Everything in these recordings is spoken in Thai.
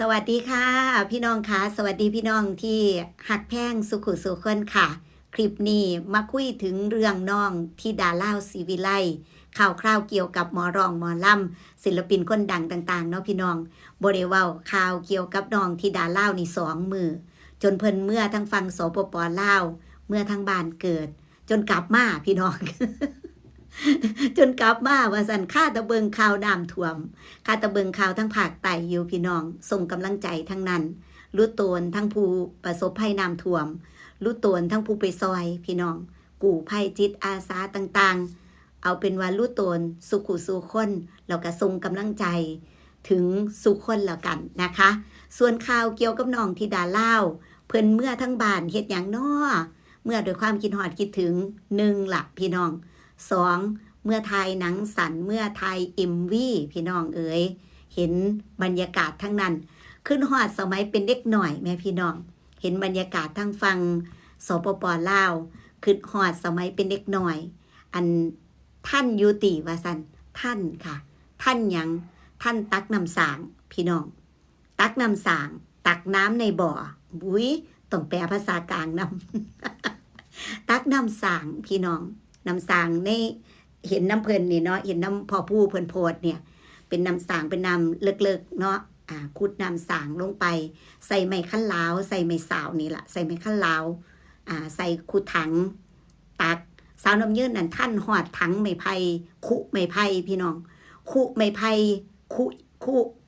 สวัสดีค่ะพี่น้องคะสวัสดีพี่น้องที่หักแพงสุขุสุขคนค่ะ คลิปนี้มาคุยถึงเรื่องน้องที่ดาเล่าศรีวิไลข่าวคราวเกี่ยวกับหมอร้องหมอลำศิลปินคนดังต่างๆเนาะพี่น้องบริเว้าข่าวเกี่ยวกับน้องที่ดาเล่านี่2 มือจนเพิ่นเมื่อทั้งฟังสปปลาวเมื่อทั้งบ้านเกิด จนกลับมาพี่น้อง จนกลับมาว่าสันค่าตะเบิงข่าวน้ำท่วมค่าตะเบิงข่าวทั้งภาคใต้อยู่พี่น้องส่งกำลังใจทั้งนั้นรู้ตนทั้งผู้ประสบภัยน้ำท่วมรู้ตนทั้งผู้ไปซอยพี่น้องกู้ภัยจิตอาสาต่างๆเอาเป็นว่ารู้ตนสุขุสุคนแล้วก็ส่งกำลังใจถึงสุคนแล้วกันนะคะ ส่วนข่าวเกี่ยวกับน้องธิดาเล่าเพิ่นเมื่อทั้งบ้านเฮ็ดหยังน้อเมื่อโดยความคิดฮอดคิดถึง1ล่ะพี่น้อง2เมื่อถ่ายหนังสั้นเมื่อถ่ายMVพี่น้องเอ๋ยเห็นบรรยากาศทั้งนั้นขึ้นฮอดสมัยเป็นเด็กหน่อยแม่พี่น้องเห็นบรรยากาศทั้งฟังสปปลาวขึ้นฮอดสมัยเป็นเด็กหน่อยอันท่านยุติว่าซั่นท่านค่ะท่านหยังท่านตักน้ำสางพี่น้องตักน้ำสางตักน้ำในบ่อบุ้ยต้องแปลภาษากลางนำ ตักน้ำสางพี่น้องน้ำสางในเห็นน้ำเพลินนี่เนาะเห็นน้ำพอผู้เพลินโพดเนี่ยเป็นน้ำสางเป็นน้ำเลิกๆเนาะขุดน้ำสางลงไปใส่ไม้ขั้นล้าวใส่ไม้สาวนี่แหละใส่ไม้ขั้นล้าวใส่ขุดถังตักสาวน้ำยืนนั่นท่านหอดถังไม้ไผ่คุไม้ไผ่พี่น้องคุไม้ไผ่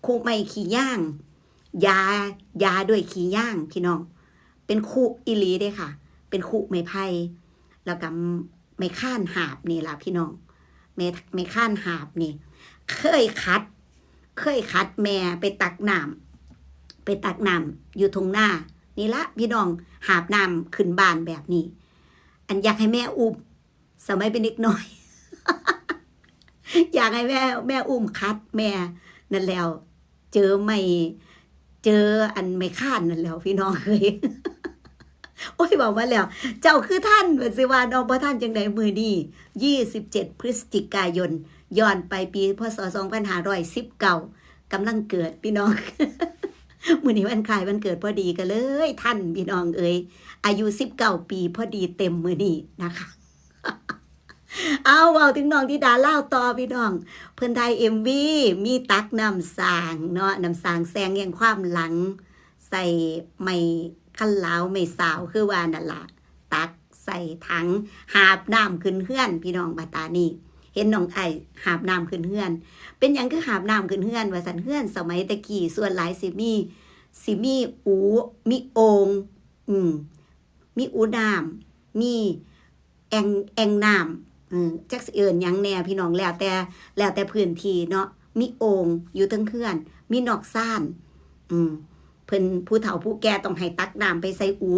คุไม้ขี้ย่างยาด้วยขี้ย่างพี่น้องเป็นคุอิลีเด้ค่ะเป็นคุไม้ไผ่แล้วก็ไม่ข้านหาบนี่ล่ะพี่น้องไม่ข้านหาบนี่เคยคัดแม่ไปตักน้ำอยู่ทงหน้านี่ละพี่น้องหาบน้ำขึ้นบ้านแบบนี้อันอยากให้แม่อุ้มสมัยเป็นเด็กน้อย อยากให้แม่อุ้มคัดแม่นั่นแล้วเจออันไม่ข้านนั่นแล้วพี่น้องเคย โอ้ยบอกมาแล้วเจ้าคือท่านว่าสิว่าน้องบ่ท่านจังได๋มื้อนี้27 พฤศจิกายนย้อนไปปีพศ2519กำลังเกิดพี่น้อง มื้อนี้วันคล้ายวันเกิดพอดีกันเลยท่านพี่น้องเอ๋ยอายุ19 ปีพอดีเต็มมื้อนี้นะคะ เอาเว้าถึงน้องธิดาเล่าต่อพี่น้องเพิ่นถ่าย MV มีตักน้ำสางเนาะน้ำสางแสงแห่งความหลังใส่ไม้ขั้นลาวไม่สาวคือว่านั่นล่ะตักใส่ถังหาบน้ำขึ้นเฮือนพี่น้องบัดตานี้เห็นน้องไอ้หาบน้ำขึ้นเฮือนเป็นหยังคือหาบน้ำขึ้นเฮือนว่าซั่นเฮือนสมัยตะกี้ส่วนหลายสิมีอูมีโอ่งมีอูน้ำมีแองน้ำจักสิเอิ้นหยังแน่พี่น้องแล้วแต่พื้นที่เนาะมีโอ่งอยู่เทิงเฮือนมีนอกซ่านเพิ่นผู้เฒ่าผู้แก่ต้องให้ตักน้ำไปใส่อู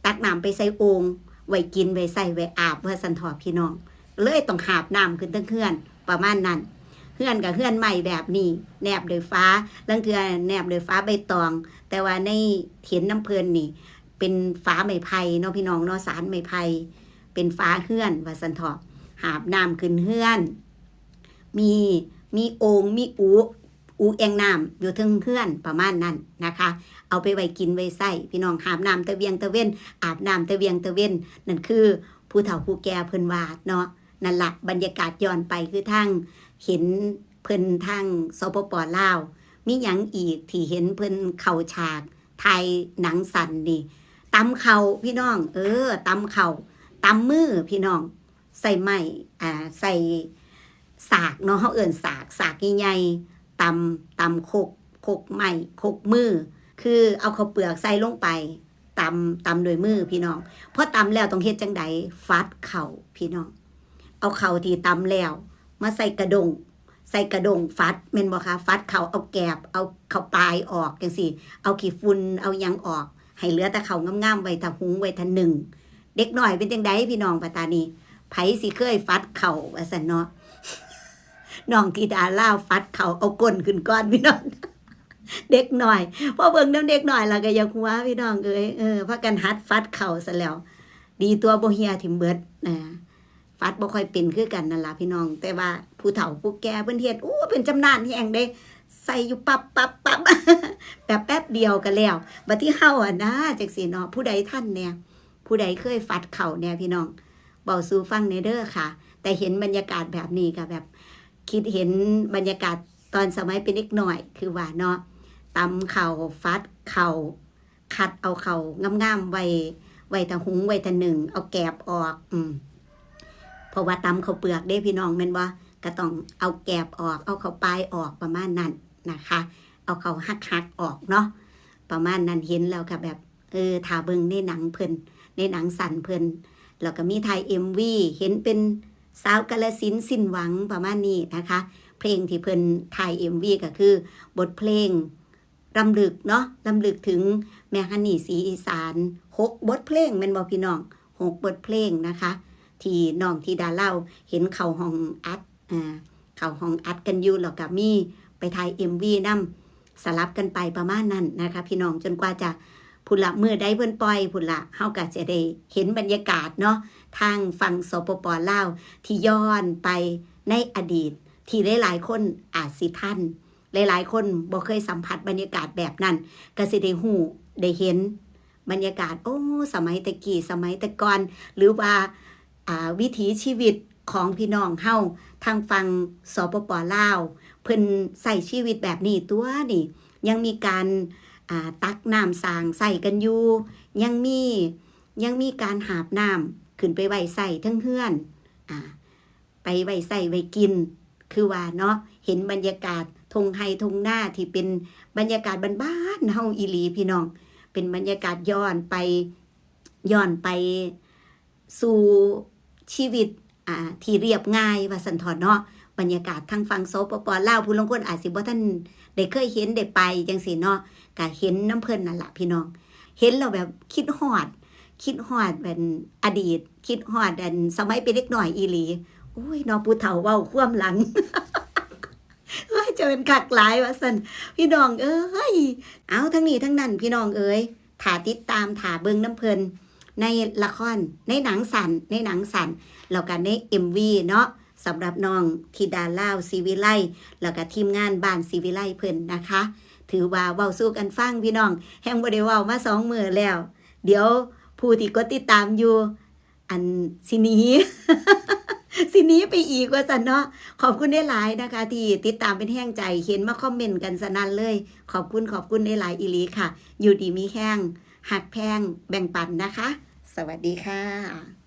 ตักน้ำไปใส่โอ่งไว้กินไว้ใส่ไว้อาบเพื่อสันทอพี่น้องเลยต้องหาบน้ำขึ้นทั้งเฮือนประมาณนั้นเฮือนกับเฮือนใหม่แบบนี้แนบโดยฟ้าลังเทือแนบโดยฟ้าใบตองแต่ว่าในเถียนน้ำเพลินนี่เป็นฟ้าไม้ไผ่เนาะพี่น้องเนาะสารไม้ไผ่เป็นฟ้าเฮือนว่าสันทอหาบน้ำขึ้นเฮือนมีโอ่งมีอูแองน้ำอยู่ทึงเฮือนประมาณนั้นนะคะเอาไปไว้กินไว้ใส่พี่น้องหาบน้ำตะเวียงตะเว้นอาบน้ำตะเวียงตะเว้นนั่นคือผู้เฒ่าผู้แก่เพิ่นวาดเนาะนั่นละบรรยากาศย้อนไปคือทั้งเห็นเพิ่นทั้งสปปลาวมีหยังอีกที่เห็นเพิ่นเข้าฉากไทยหนังสั่นนี่ตำเข่าพี่น้องตำเข่าตำมือพี่น้องใส่ไม้ใส่สากเนาะเฮาเอิ้นสากใหญ่ๆตำโคกไม้โคกมือคือเอาข้าวเปลือกใส่ลงไปตำโดยมือพี่น้องพอตำแล้วต้องเฮ็ดจังใดฟัดเข่าพี่น้องเอาเข่าที่ตำแล้วมาใส่กระดงฟัดแม่นบ่คะฟัดเข่าเอาแกบเอาเข่าปลายออกจังซี่เอาขี้ฝุ่นเอาหยังออกให้เหลือแต่เข่างามๆไว้ถ้าหุงไว้ถ้านึ่งเด็กน้อยเป็นจังไดพี่น้องปะตานีไผสิเคยฟัดเข่าว่าซั่นเนาะน้องธิดาล่าฟัดเข่าเอาก้นขึ้นก้อนพี่น้องเด็กหน่อยพอเบิ่งน้ำเด็กหน่อยแล้วก็อยากหัวพี่น้องพากันหัดฟัดเข่าซะแล้วดีตัวบ่เฮียถิ่มเบิดฟัดบ่ค่อยเป็นคือกันนั่นล่ะพี่น้องแต่ว่าผู้เฒ่าผู้แก่เพิ่นเฮ็ดเป็นจำนานแฮงเด้ใส่อยู่ปั๊บ แป๊บเดียวกันแล้วบัดที่เฮาอ่ะนะจังซี่เนาะผู้ใดท่านเนี่ยผู้ใดเคยฟัดเข่าเนี่ยพี่น้องเบาสู่ฟังในเด้อค่ะแต่เห็นบรรยากาศแบบนี้ก็แบบคิดเห็นบรรยากาศตอนสมัยเป็นเด็กหน่อยคือว่าเนาะตำเข่าฟัดเข่าคัดเอาเข่างามๆไว้ทางหุงไว้ทางหนึ่งเอาแกบออกเพราะว่าตำข้าวเปลือกเด้พี่น้องแม่นบ่ก็ต้องเอาแกบออกเอาข้าวปลายออกประมาณนั้นนะคะเอาข้าวหักออกเนาะประมาณนั้นเห็นแล้วก็แบบถ้าเบิ่งในหนังเพิ่นในหนังสั่นเพิ่นแล้วก็มีถ่าย MV เห็นเป็นสาวกาฬสินธุ์สิ้นหวังประมาณนี้นะคะเพลงที่เพิ่นถ่าย MV ก็คือบทเพลงรำลึกเนาะรำลึกถึงแม่ฮันนี่ศรีอีสาน6บทเพลงแม่นบ่พี่น้อง6บทเพลงนะคะที่น้องธิดาเล่าเห็นเข้าห้องอัดเข้าห้องอัดกันอยู่แล้วก็มีไปถ่าย MV นำสลับกันไปประมาณนั้นนะคะพี่น้องจนกว่าจะพุ่นละมื้อใดเพิ่นปล่อยพุ่นละเฮาก็จะได้เห็นบรรยากาศเนาะทางฝั่งสปป.ลาวที่ย้อนไปในอดีตที่หลายๆคนอาจสิทันหลายๆคนบ่เคยสัมผัสบรรยากาศแบบนั้นก็สิได้ฮู้ได้เห็นบรรยากาศสมัยตะกี้สมัยแต่ก่อนหรือว่าวิถีชีวิตของพี่น้องเฮาทางฝั่งสปป.ลาวเพิ่นใส่ชีวิตแบบนี้ตัวนี่ยังมีการตักน้ำสางใส่กันอยู่ยังมีการหาบน้ำขึ้นไปไว้ใส่ทั้งเฮือนไปไว้ใส่ไว้กินคือว่าเนาะเห็นบรรยากาศทงไฮทงหน้าที่เป็นบรรยากาศบ้านๆเฮาอีหลีพี่น้องเป็นบรรยากาศย้อนไปสู่ชีวิตที่เรียบง่ายว่าสันทอเนาะบรรยากาศทางฝั่งสปป.ลาวผู้ลางคนอาจสิบ่ทันได้เคยเห็นได้ไปจังซี่เนาะก็เห็นน้ำเพิ่นนั่นล่ะพี่น้องเห็นแล้วแบบคิดฮอดเป็นอดีตคิดฮอดอันสมัยเป็นเด็กน้อยอีหลีโอ้ยเนาะผู้เฒ่าเว้าความหลัง จะเป็นคักหลายว่าซั่นพี่น้องเอ้ยเอาทั้งนี้ทั้งนั้นพี่น้องเอ้ยถ้าติดตามถ้าเบิ่งน้ำเพิ่นในละครในหนังสั้นแล้วก็ใน MV เนาะสำหรับน้องธิดาลาวศรีวิไลแล้วก็ทีมงานบ้านศรีวิไลเพิ่นนะคะถือว่าเว้าสู่กันฟังพี่น้องแฮงบ่ได้เว้ามา2 มื้อแล้วเดี๋ยวผู้ที่กดติดตามอยู่อันสิหนี สิหนีไปอีกว่าซั่นเนาะขอบคุณหลายๆนะคะที่ติดตามเป็นแห้งใจเห็นมาคอมเมนต์กันสนั่นเลยขอบคุณหลายๆอีหลีค่ะอยู่ดีมีแห้งหักแพงแบ่งปันนะคะสวัสดีค่ะ